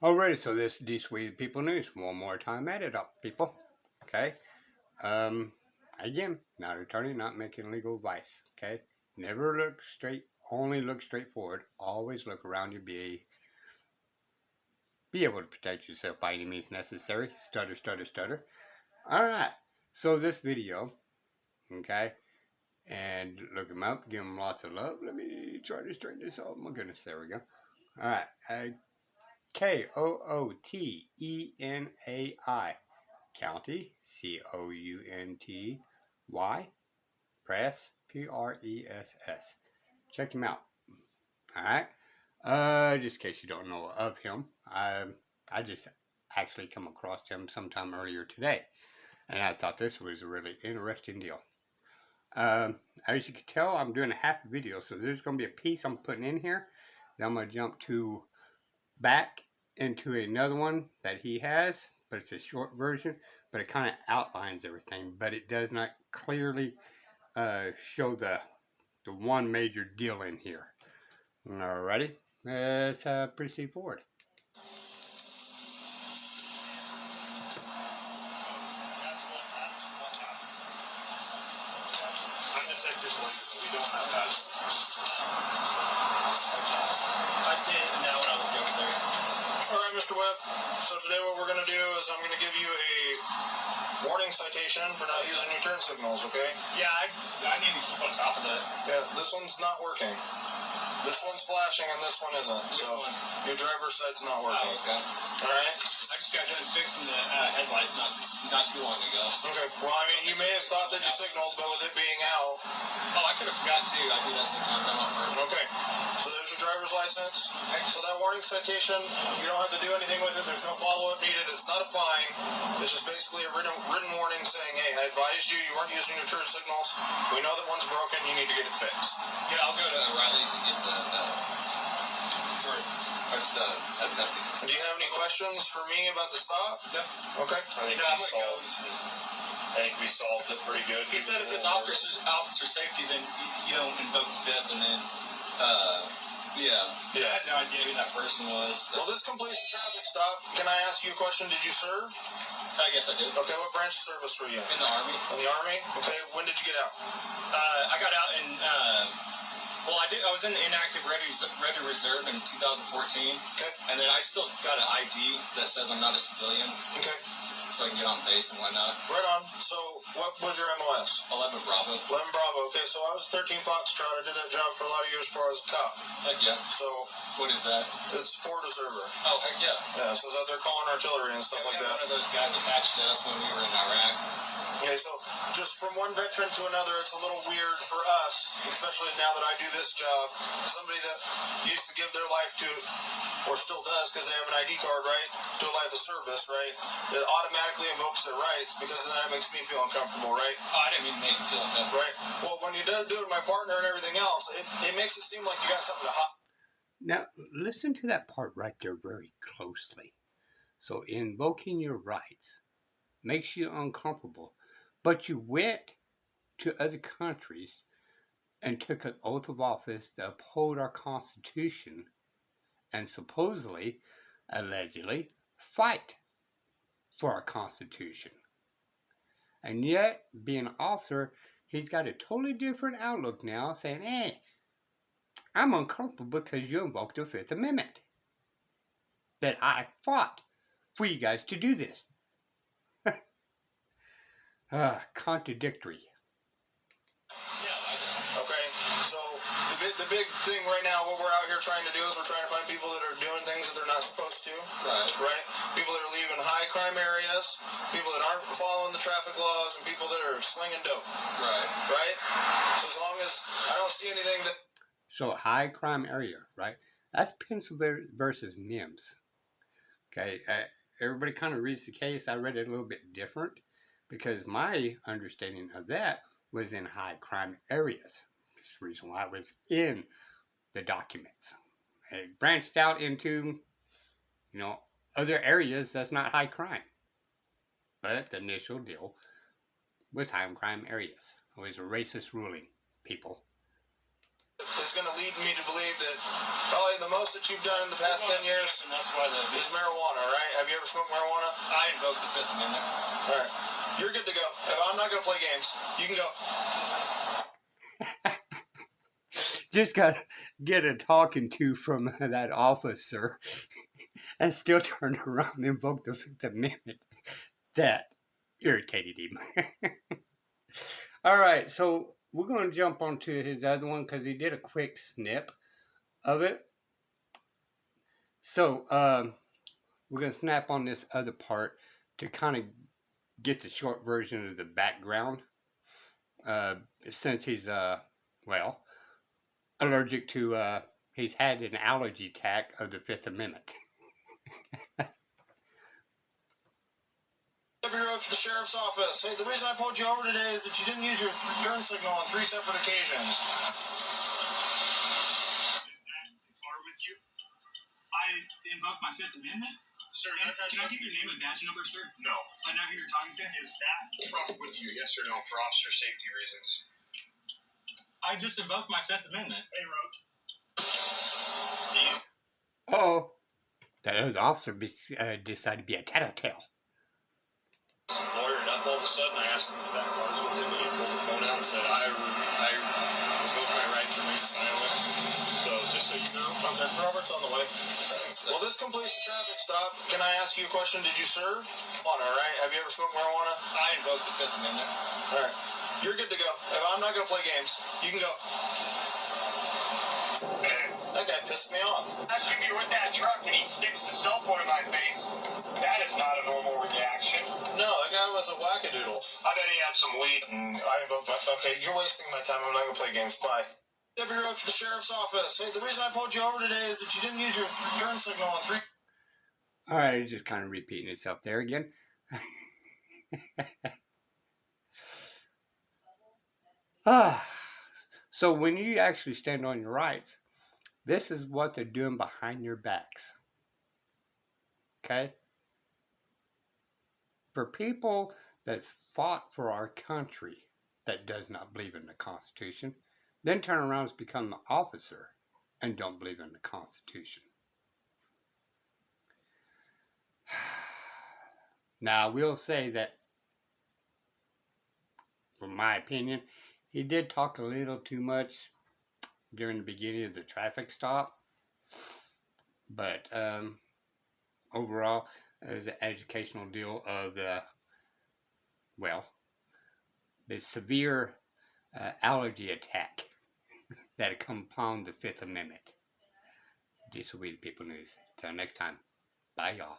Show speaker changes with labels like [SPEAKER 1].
[SPEAKER 1] Alrighty, so this D-Swede People News. One more time, add it up, people. Okay. Um, Again, not attorney, not making legal advice. Okay. Never look straight. Only look straight forward. Always look around you. Be able to protect yourself by any means necessary. Stutter, stutter, stutter. All right. So this video, okay, and look them up. Give them lots of love. Let me try to straighten this out. My goodness, there we go. All right. Kootenai. County, County, Press, Press. Check him out. All right. Just in case you don't know of him, I just actually come across him sometime earlier today, and I thought this was a really interesting deal. As you can tell, I'm doing a half video, so there's going to be a piece I'm putting in here. Then I'm going to jump back into another one that he has, but it's a short version, but it kind of outlines everything, but it does not clearly show the one major deal in here. Alrighty, let's proceed forward.
[SPEAKER 2] Alright, Mr. Webb, so today what we're going to do is I'm going to give you a warning citation for not using your turn signals, okay?
[SPEAKER 3] Yeah, I need to keep on top of that.
[SPEAKER 2] Yeah, this one's not working. This one's flashing and this one isn't.
[SPEAKER 3] Which
[SPEAKER 2] so
[SPEAKER 3] one?
[SPEAKER 2] Your driver's side's not working.
[SPEAKER 3] Oh, okay.
[SPEAKER 2] Alright?
[SPEAKER 3] I just got done fixing the headlights not too long ago.
[SPEAKER 2] Okay, well, I mean, you may have thought that you signaled, but with it being out...
[SPEAKER 3] Oh, I could have forgot to. I do that sometimes. I'm not perfect.
[SPEAKER 2] Okay, so there's your driver's license. So that warning citation, you don't have to do anything with it. There's no follow-up needed. It's not a fine. It's just basically a written warning saying, hey, I advised you, you weren't using your turn signals. We know that one's broken. You need to get it fixed.
[SPEAKER 3] Yeah, I'll go to Riley's and get the sorry.
[SPEAKER 2] Do you have any questions for me about the stop?
[SPEAKER 3] No.
[SPEAKER 2] Okay.
[SPEAKER 4] I think we solved it pretty good.
[SPEAKER 3] He said if it's officer safety, then you don't invoke the fifth, and then, yeah. I had no idea who that person was.
[SPEAKER 2] Well, this completes the traffic stop. Can I ask you a question? Did you serve?
[SPEAKER 3] I guess I did.
[SPEAKER 2] Okay, what branch of service were you in?
[SPEAKER 3] In the Army.
[SPEAKER 2] In the Army? Okay, when did you get out?
[SPEAKER 3] I got out in, well, I was in inactive ready reserve in 2014.
[SPEAKER 2] Okay.
[SPEAKER 3] And then I still got an ID that says I'm not a civilian.
[SPEAKER 2] Okay.
[SPEAKER 3] So I can get on base and whatnot.
[SPEAKER 2] Right on. So, what was your MOS?
[SPEAKER 3] 11 Bravo.
[SPEAKER 2] 11 Bravo. Okay, so I was 13 Foxtrot. I did that job for a lot of years before I was a cop.
[SPEAKER 3] Heck yeah.
[SPEAKER 2] So,
[SPEAKER 3] what is that?
[SPEAKER 2] it's Ford Observer.
[SPEAKER 3] Oh, heck yeah.
[SPEAKER 2] Yeah, so I was out there calling artillery and stuff like
[SPEAKER 3] We
[SPEAKER 2] that.
[SPEAKER 3] had one of those guys attached to us when we were in Iraq.
[SPEAKER 2] Okay, so just from one veteran to another, it's a little weird for us, especially now that I do this job. Somebody that used to give their life to, or still does because they have an ID card, right, to a life of service, right, it automatically invokes their rights because then that makes me feel uncomfortable, right?
[SPEAKER 3] Oh, I didn't mean to make you feel uncomfortable.
[SPEAKER 2] Right. Well, when you do it with my partner and everything else, it makes it seem like you got something to hide.
[SPEAKER 1] Now, listen to that part right there very closely. So, invoking your rights makes you uncomfortable, but you went to other countries and took an oath of office to uphold our Constitution and supposedly, allegedly, fight for our Constitution. And yet, being an officer, he's got a totally different outlook now, saying, hey, I'm uncomfortable because you invoked the Fifth Amendment. That I fought for you guys to do this. Contradictory.
[SPEAKER 2] Okay, so the big thing right now, what we're out here trying to do is we're trying to find people that are doing things that they're not supposed to. Right? People that are leaving high crime areas, people that aren't following the traffic laws, and people that are slinging dope. Right? So as long as I don't see anything that...
[SPEAKER 1] So high crime area, right? That's Pennsylvania versus Mims. Okay, everybody kind of reads the case. I read it a little bit different because my understanding of that was in high crime areas. That's the reason why I was in the documents. It branched out into, other areas that's not high crime. But the initial deal was high crime areas. It was a racist ruling, people.
[SPEAKER 2] It's going to lead me to believe that probably the most that you've done in the past 10 years
[SPEAKER 3] And that's why
[SPEAKER 2] is marijuana, right? Have you ever smoked marijuana?
[SPEAKER 3] I invoked the Fifth Amendment.
[SPEAKER 2] All right. You're good to go. I'm not going to play games. You can go.
[SPEAKER 1] Just got to get a talking to from that officer and still turn around and invoke the Fifth Amendment. That irritated him. All right, so we're going to jump onto his other one because he did a quick snip of it. So we're going to snap on this other part to kind of get the short version of the background. Since he's, well, allergic to, he's had an allergy attack of the Fifth Amendment.
[SPEAKER 2] Bureau to the sheriff's office. Hey, the reason I pulled you over today is that you didn't use your turn signal on 3 separate occasions.
[SPEAKER 3] Is that car with you? I invoked my Fifth Amendment?
[SPEAKER 4] Sir,
[SPEAKER 3] Can I give your name and badge number, sir?
[SPEAKER 4] No.
[SPEAKER 3] So I know who you're talking to?
[SPEAKER 4] Is that truck with you? Yes or no, for officer safety reasons?
[SPEAKER 3] I just invoked my Fifth Amendment.
[SPEAKER 4] Hey, Roach.
[SPEAKER 1] Uh-oh. That other officer decided to be a tattletale.
[SPEAKER 4] Lawyered up all of a sudden. I asked him if that car was with him, and he pulled the phone out and said, I revoke my right to remain silent. So, just so you know.
[SPEAKER 2] Okay, Robert's on the way. Well, this completes the traffic stop. Can I ask you a question? Did you serve? All right. Have you ever smoked marijuana?
[SPEAKER 3] I invoked the Fifth Amendment.
[SPEAKER 2] All right. You're good to go. I'm not going to play games. You can go. That guy pissed me off.
[SPEAKER 4] I should be with that truck and he sticks his cell phone in my face. That is not a normal reaction.
[SPEAKER 2] No, that guy was a wackadoodle.
[SPEAKER 4] I bet he had some weed.
[SPEAKER 2] I invoked my... Okay, you're wasting my time. I'm not going to play games. Bye. Deputy Roach to the sheriff's office. Hey, the reason I pulled you over today is that you didn't use your turn signal on 3...
[SPEAKER 1] All right, it's just kind of repeating itself there again. So when you actually stand on your rights, this is what they're doing behind your backs. Okay? For people that's fought for our country that does not believe in the Constitution, then turn around and become an officer and don't believe in the Constitution. Now, I will say that, from my opinion, he did talk a little too much during the beginning of the traffic stop. But overall, it was an educational deal of the, well, the severe allergy attack that had come upon the Fifth Amendment. This will be the People News. Till next time, bye y'all.